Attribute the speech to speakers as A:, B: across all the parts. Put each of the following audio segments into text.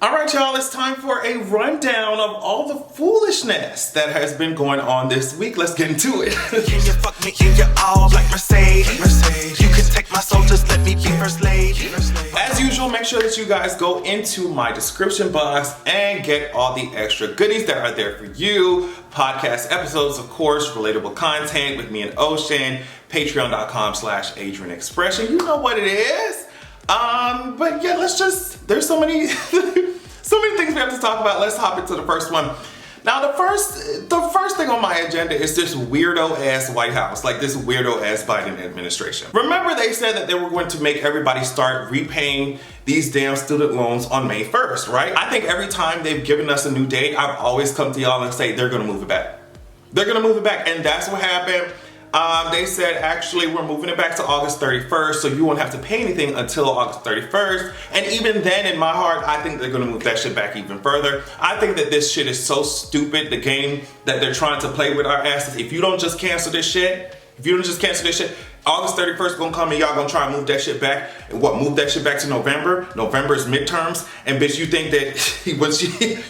A: All right, y'all, it's time for a rundown of all the foolishness that has been going on this week. Let's get into it.
B: Can you fuck me in your all like Mercedes? You can take my soul, just let me be first lady.
A: As usual, make sure that you guys go into my description box and get all the extra goodies that are there for you. Podcast episodes, of course, relatable content with me and Ocean, patreon.com/Adrian Expression. You know what it is. But yeah, there's so many things we have to talk about. Let's hop into the first one. Now, the first thing on my agenda is this weirdo ass White House, like this weirdo ass Biden administration. Remember, they said that they were going to make everybody start repaying these damn student loans on May 1st, right? I think every time they've given us a new date, I've always come to y'all and say they're gonna move it back. They're gonna move it back, and that's what happened. They said, actually, we're moving it back to August 31st, so you won't have to pay anything until August 31st. And even then, in my heart, I think they're gonna move that shit back even further. I think that this shit is so stupid, the game that they're trying to play with our asses. If you don't just cancel this shit, August 31st gonna come and y'all gonna try and move that shit back. And move that shit back to November? November's midterms. And bitch, you think that once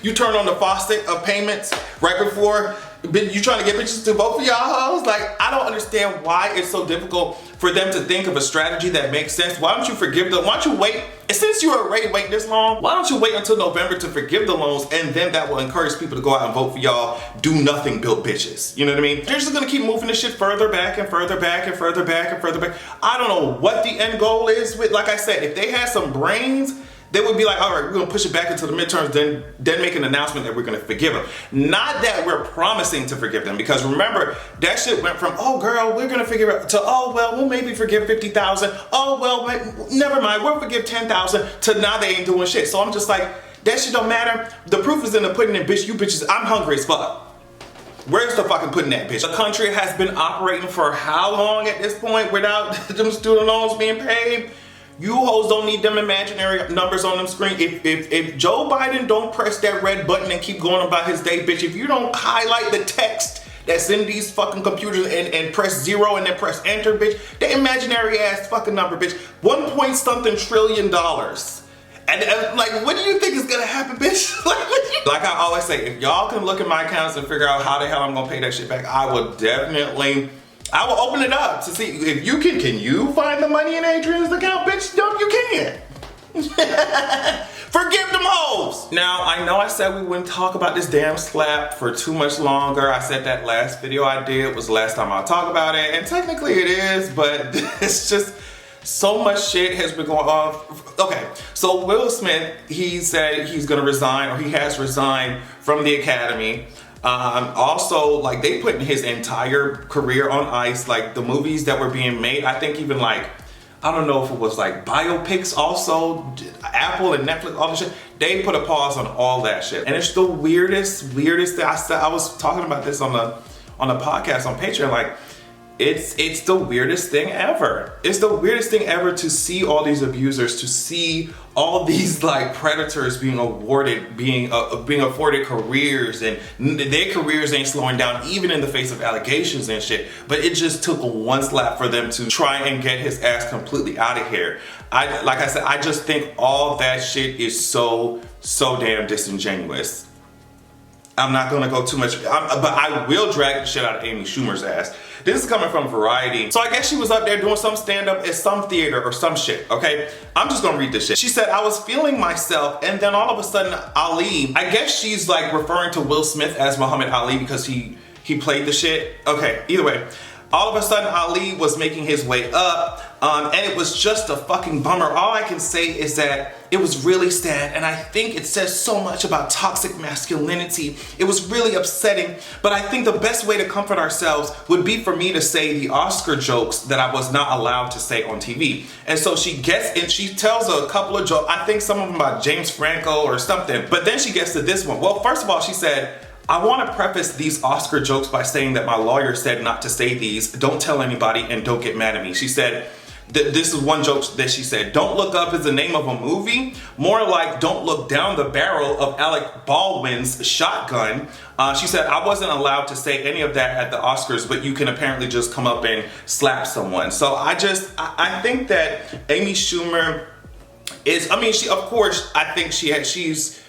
A: you turn on the faucet of payments right before, you trying to get bitches to vote for y'all hoes? Like, I don't understand why it's so difficult for them to think of a strategy that makes sense. Why don't you forgive them? Why don't you wait? Since you're already waiting this long, why don't you wait until November to forgive the loans, and then that will encourage people to go out and vote for y'all do nothing built bitches. You know what I mean? They're just gonna keep moving this shit further back and further back and further back and further back. I don't know what the end goal is with, like I said, if they had some brains, they would be like, all right, we're gonna push it back into the midterms, then make an announcement that we're gonna forgive them. Not that we're promising to forgive them, because remember, that shit went from, oh girl, we're gonna forgive it, to, oh well, we'll maybe forgive 50,000. Oh well, never mind, we'll forgive 10,000, to now they ain't doing shit. So I'm just like, that shit don't matter. The proof is in the pudding, and bitch, you bitches, I'm hungry as fuck. Where's the fucking pudding at, bitch? The country has been operating for how long at this point without them student loans being paid? You hoes don't need them imaginary numbers on them screen. If Joe Biden don't press that red button and keep going about his day, bitch, if you don't highlight the text that's in these fucking computers and press 0 and then press enter, bitch, the imaginary ass fucking number, bitch, 1 point something trillion. And like, what do you think is gonna happen, bitch? Like I always say, if y'all can look at my accounts and figure out how the hell I'm gonna pay that shit back, I will open it up to see if you can you find the money in Adrian's account, bitch? No, you can't. Forgive them hoes. Now, I know I said we wouldn't talk about this damn slap for too much longer. I said that last video I did was the last time I'll talk about it, and technically it is, but it's just so much shit has been going on. Okay, so Will Smith, he said he's gonna resign, or he has resigned from the Academy. Also, like, they put his entire career on ice, like the movies that were being made. I think even like, I don't know if it was like biopics also, Apple and Netflix, all this shit, they put a pause on all that shit. And it's the weirdest thing. I was talking about this on the podcast on Patreon, like, it's the weirdest thing ever. It's the weirdest thing ever to see all these abusers, to see all these like predators being afforded careers, and their careers ain't slowing down even in the face of allegations and shit. But it just took one slap for them to try and get his ass completely out of here. Like I said, I just think all that shit is so damn disingenuous. I'm not gonna go too much, but I will drag the shit out of Amy Schumer's ass. This is coming from Variety. So I guess she was up there doing some stand-up at some theater or some shit, okay? I'm just gonna read this shit. She said, I was feeling myself, and then all of a sudden Ali, I guess she's like referring to Will Smith as Muhammad Ali because he played the shit. Okay, either way. All of a sudden, Ali was making his way up, and it was just a fucking bummer. All I can say is that it was really sad, and I think it says so much about toxic masculinity. It was really upsetting, but I think the best way to comfort ourselves would be for me to say the Oscar jokes that I was not allowed to say on TV. And so she gets, and she tells a couple of jokes, I think some of them about James Franco or something, but then she gets to this one. Well, first of all, she said, I want to preface these Oscar jokes by saying that my lawyer said not to say these. Don't tell anybody and don't get mad at me. She said, this is one joke that she said, Don't Look Up is the name of a movie. More like Don't Look Down the Barrel of Alec Baldwin's Shotgun. She said, I wasn't allowed to say any of that at the Oscars, but you can apparently just come up and slap someone. So I think that Amy Schumer, is, I mean, she, of course, I think she's,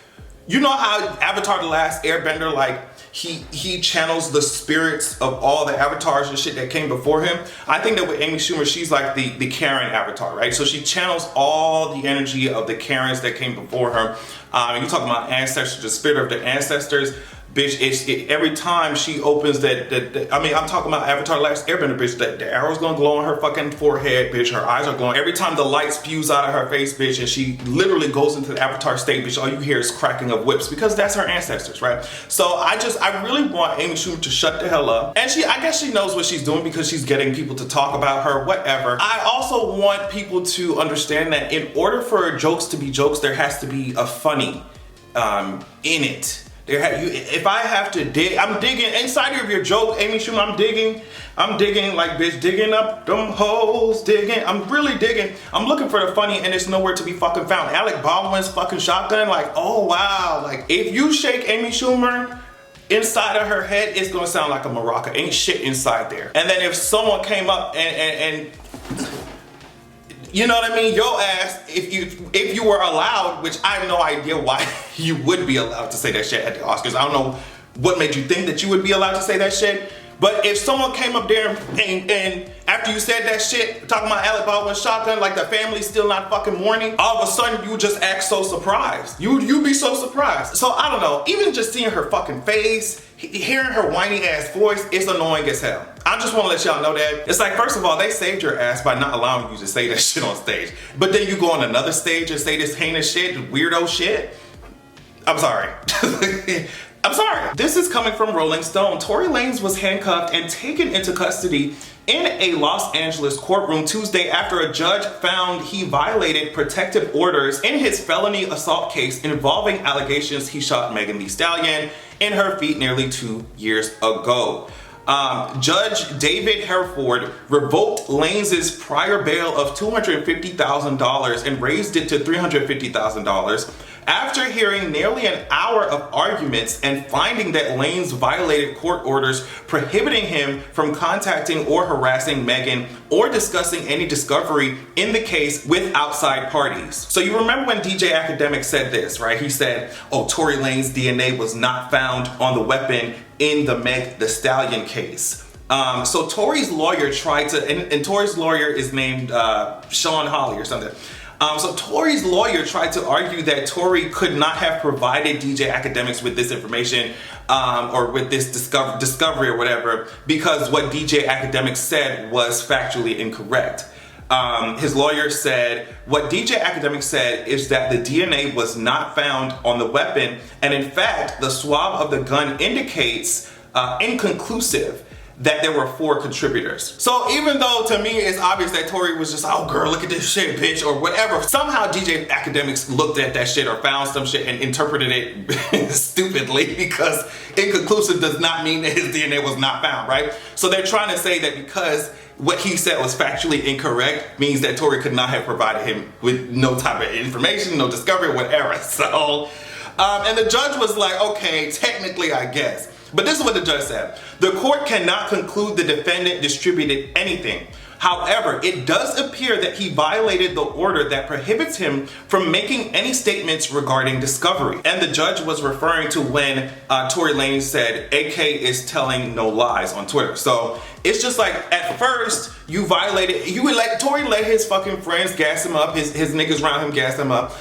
A: you know how Avatar: The Last Airbender, like, he channels the spirits of all the avatars and shit that came before him. I think that with Amy Schumer, she's like the Karen avatar, right? So she channels all the energy of the Karens that came before her. You talking about ancestors, the spirit of the ancestors. Bitch, every time she opens I mean, I'm talking about Avatar: The Last Airbender, bitch, the arrow's gonna glow on her fucking forehead, bitch, her eyes are glowing. Every time the light spews out of her face, bitch, and she literally goes into the Avatar state, bitch, all you hear is cracking of whips, because that's her ancestors, right? So I really want Amy Schumer to shut the hell up. And I guess she knows what she's doing because she's getting people to talk about her, whatever. I also want people to understand that in order for jokes to be jokes, there has to be a funny in it. If I have to dig, I'm digging inside of your joke, Amy Schumer. I'm digging like, bitch, digging up them holes, digging. I'm really digging. I'm looking for the funny, and it's nowhere to be fucking found. Alec Baldwin's fucking shotgun, like, oh wow, like if you shake Amy Schumer, inside of her head, it's gonna sound like a maraca. Ain't shit inside there. And then if someone came up and you know what I mean? Your ass, if you were allowed, which I have no idea why you would be allowed to say that shit at the Oscars. I don't know what made you think that you would be allowed to say that shit. But if someone came up there and after you said that shit, talking about Alec Baldwin's shotgun, like the family's still not fucking mourning, all of a sudden you would just act so surprised. You'd be so surprised. So I don't know, even just seeing her fucking face, hearing her whiny ass voice, it's annoying as hell. I just want to let y'all know that. It's like, first of all, they saved your ass by not allowing you to say that shit on stage. But then you go on another stage and say this heinous shit, weirdo shit. I'm sorry. I'm sorry. This is coming from Rolling Stone. Tory Lanez was handcuffed and taken into custody in a Los Angeles courtroom Tuesday after a judge found he violated protective orders in his felony assault case involving allegations he shot Megan Thee Stallion in her feet nearly 2 years ago. Judge David Hereford revoked Lanez's prior bail of $250,000 and raised it to $350,000 after hearing nearly an hour of arguments and finding that Lanez violated court orders prohibiting him from contacting or harassing Megan or discussing any discovery in the case with outside parties. So you remember when DJ Academic said this, right? He said, oh, Tory Lanez DNA was not found on the weapon in the Meg Thee Stallion case. So Tory's lawyer tried to, and Tory's lawyer is named Sean Hawley or something. So Tory's lawyer tried to argue that Tory could not have provided DJ Academics with this information or with this discovery or whatever, because what DJ Academics said was factually incorrect. His lawyer said, what DJ Academics said is that the DNA was not found on the weapon, and in fact, the swab of the gun indicates inconclusive that there were 4 contributors. So even though to me it's obvious that Tory was just, oh girl, look at this shit, bitch, or whatever, somehow DJ Academics looked at that shit or found some shit and interpreted it stupidly, because inconclusive does not mean that his DNA was not found, right? So they're trying to say that because what he said was factually incorrect means that Tory could not have provided him with no type of information, no discovery, whatever. So, and the judge was like, okay, technically I guess. But this is what the judge said. The court cannot conclude the defendant distributed anything. However, it does appear that he violated the order that prohibits him from making any statements regarding discovery. And the judge was referring to when Tory Lanez said, AK is telling no lies on Twitter. So it's just like, at first, you violated, Tory let his fucking friends gas him up, his niggas around him gas him up,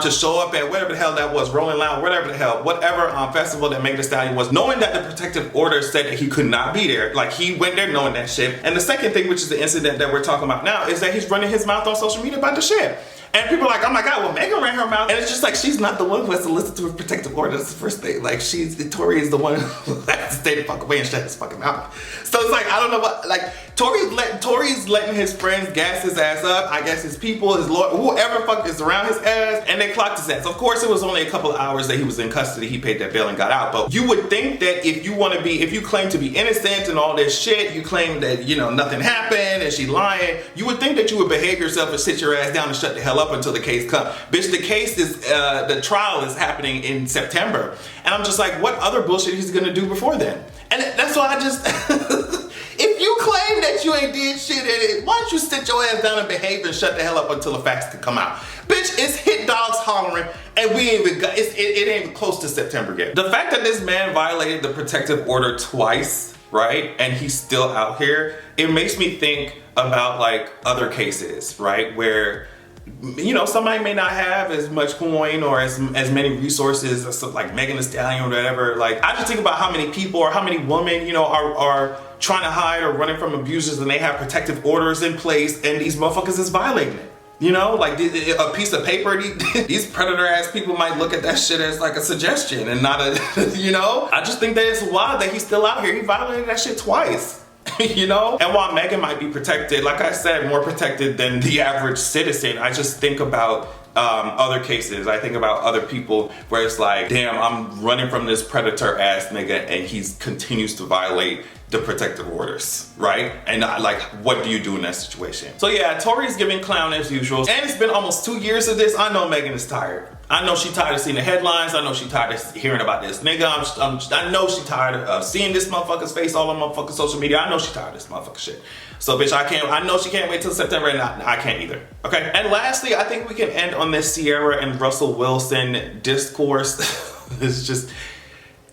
A: to show up at whatever the hell that was, Rolling Loud, whatever the hell, whatever festival that Megan Thee Stallion was, knowing that the protective order said that he could not be there. Like, he went there knowing that shit. And the second thing, which is the incident that we're talking about now, is that he's running his mouth on social media about the shit. And people are like, oh my God, well, Megan ran her mouth. And it's just like, she's not the one who has to listen to a protective order. That's the first thing. Like, Tory is the one who has to stay the fuck away and shut his fucking mouth. So it's like, I don't know what, like, Tory's letting his friends gas his ass up. I guess his people, his lawyer, whoever fuck is around his ass, and they clocked his ass. Of course, it was only a couple of hours that he was in custody. He paid that bail and got out. But you would think that if you claim to be innocent and all this shit, you claim that, you know, nothing happened and she lying, you would think that you would behave yourself and sit your ass down and shut the hell up until the case comes. Bitch, the case is, the trial is happening in September. And I'm just like, what other bullshit he's gonna do before then? And that's why I just, if you claim that you ain't did shit in it, why don't you sit your ass down and behave and shut the hell up until the facts can come out? Bitch, it's hit dogs hollering and we ain't even got, it ain't even close to September yet. The fact that this man violated the protective order twice, right? And he's still out here, it makes me think about like other cases, right? Where, you know, somebody may not have as much coin or as many resources as like Megan Thee Stallion or whatever. Like, I just think about how many people or how many women, you know, are trying to hide or running from abusers and they have protective orders in place and these motherfuckers is violating it. You know, like a piece of paper, these predator ass people might look at that shit as like a suggestion and not a, you know? I just think that it's wild that he's still out here. He violated that shit twice. You know? And while Megan might be protected, like I said, more protected than the average citizen, I just think about other cases. I think about other people where it's like, damn, I'm running from this predator ass nigga and he continues to violate the protective orders, right? And like, what do you do in that situation? So yeah, Tory's giving clown as usual. And it's been almost 2 years of this. I know Megan is tired. I know she's tired of seeing the headlines. I know she's tired of hearing about this nigga. I know she's tired of seeing this motherfucker's face all on motherfucking social media. I know she's tired of this motherfucking shit. So bitch, I know she can't wait till September and I can't either, okay? And lastly, I think we can end on this Ciara and Russell Wilson discourse. It's just,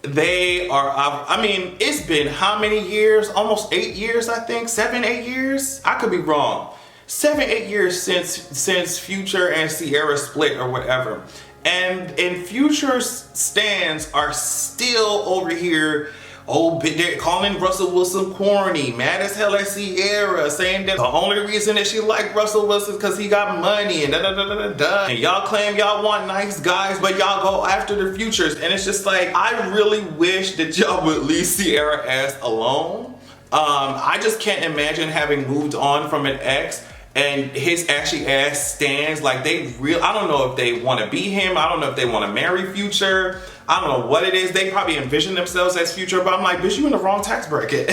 A: they are, I mean, it's been how many years? Almost 8 years, I think, 7, 8 years? I could be wrong. 7, 8 years since Future and Ciara split or whatever. And Future's stands are still over here, they're calling Russell Wilson corny, mad as hell at Ciara, saying that the only reason that she liked Russell Wilson is because he got money and da-da-da-da-da. And y'all claim y'all want nice guys, but y'all go after the Futures. And it's just like, I really wish that y'all would leave Ciara ass alone. I just can't imagine having moved on from an ex and his actually ass stands like I don't know if they want to be him. I don't know if they want to marry Future. I don't know what it is. They probably envision themselves as Future, but I'm like, bitch, you in the wrong tax bracket.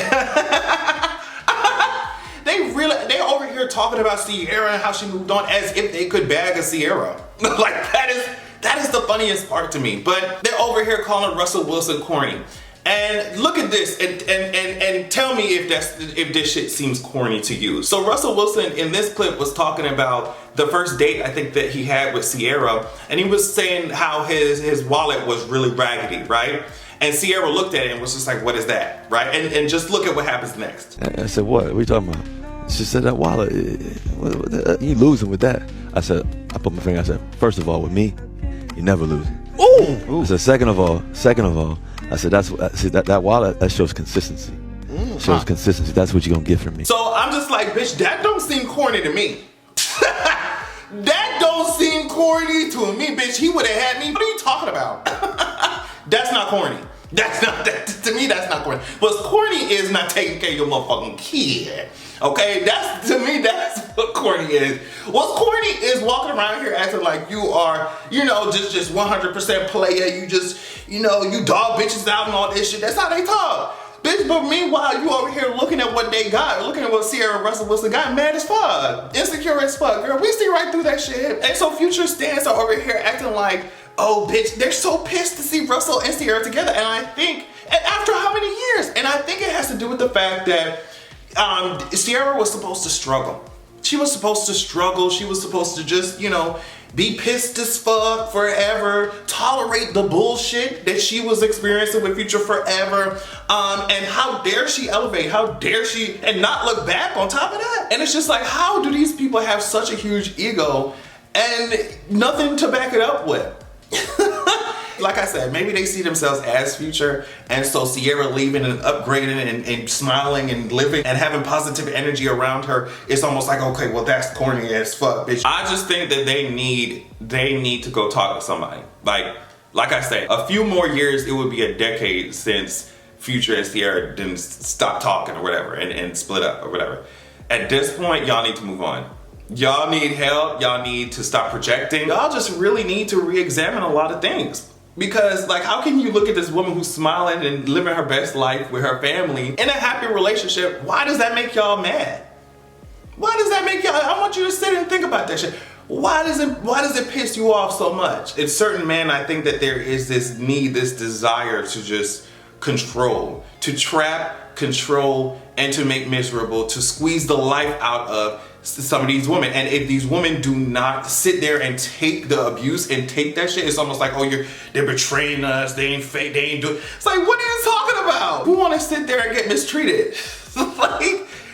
A: They're over here talking about Ciara and how she moved on as if they could bag a Ciara. Like, that is the funniest part to me. But they're over here calling Russell Wilson corny. And look at this and tell me if this shit seems corny to you. So Russell Wilson in this clip was talking about the first date I think that he had with Ciara, and he was saying how his wallet was really raggedy, right? And Ciara looked at it and was just like, what is that, right? And just look at what happens next.
C: I said, what are you talking about? She said, that wallet, you losing with that. I said, I put my finger, I said, first of all, with me, you never lose.
A: Ooh.
C: I said, second of all, I said, that wallet, that shows consistency. Shows consistency. That's what you're gonna get from me.
A: So I'm just like, bitch, that don't seem corny to me. That don't seem corny to me, bitch. He would have had me. What are you talking about? That's not corny. That's not, to me, that's not corny. What's corny is not taking care of your motherfucking kid. Okay, to me, that's what corny is. What's corny is walking around here acting like you are, you know, just 100% player. You just, you know, you dog bitches out and all this shit. That's how they talk. Bitch, but meanwhile, you over here looking at what they got, looking at what Ciara and Russell Wilson got, mad as fuck, insecure as fuck, girl. We see right through that shit. And so Future stands are over here acting like, oh, bitch, they're so pissed to see Russell and Ciara together. And I think, and after how many years? And I think it has to do with the fact that Ciara was supposed to struggle. She was supposed to struggle. She was supposed to just, you know, be pissed as fuck forever, tolerate the bullshit that she was experiencing with Future forever. And how dare she elevate? How dare she and not look back on top of that? And it's just like, how do these people have such a huge ego and nothing to back it up with? Like I said, maybe they see themselves as Future, and so Ciara leaving and upgrading and smiling and living and having positive energy around her, it's almost like, okay, well, that's corny as fuck, bitch. I just think that they need to go talk to somebody. Like I said, a few more years, it would be a decade since Future and Ciara didn't stop talking or whatever and split up or whatever. At this point, y'all need to move on. Y'all need help. Y'all need to stop projecting. Y'all just really need to re-examine a lot of things. Because, like, how can you look at this woman who's smiling and living her best life with her family in a happy relationship? Why does that make y'all mad? Why does that make y'all, I want you to sit and think about that shit. Why does it piss you off so much? In certain men, I think that there is this need, this desire to just control, to trap, control, and to make miserable, to squeeze the life out of some of these women. And if these women do not sit there and take the abuse and take that shit, it's almost like, oh, they're betraying us, they ain't fake, they ain't do it. It's like, what are you talking about? Who want to sit there and get mistreated?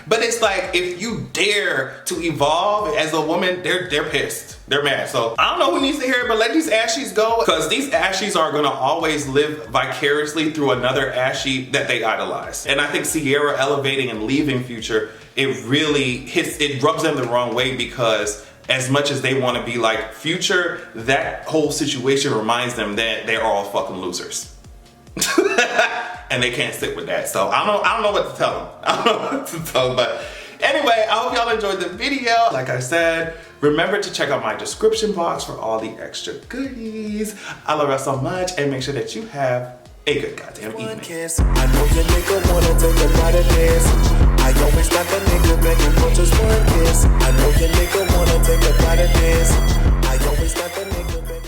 A: But it's like, if you dare to evolve as a woman, they're pissed. They're mad. So I don't know who needs to hear it, but let these ashies go, because these ashies are gonna always live vicariously through another ashie that they idolize. And I think Ciara elevating and leaving Future, it rubs them the wrong way, because as much as they want to be like Future, that whole situation reminds them that they're all fucking losers. And they can't sit with that. So I don't know what to tell them. I don't know what to tell them. But anyway, I hope y'all enjoyed the video. Like I said, remember to check out my description box for all the extra goodies. I love y'all so much, and make sure that you have a good goddamn evening.
B: I know your nigga wanna take a bite of this. I always got the nigga begging for just one kiss. I know your nigga wanna take a bite of this. I always got the nigga begging.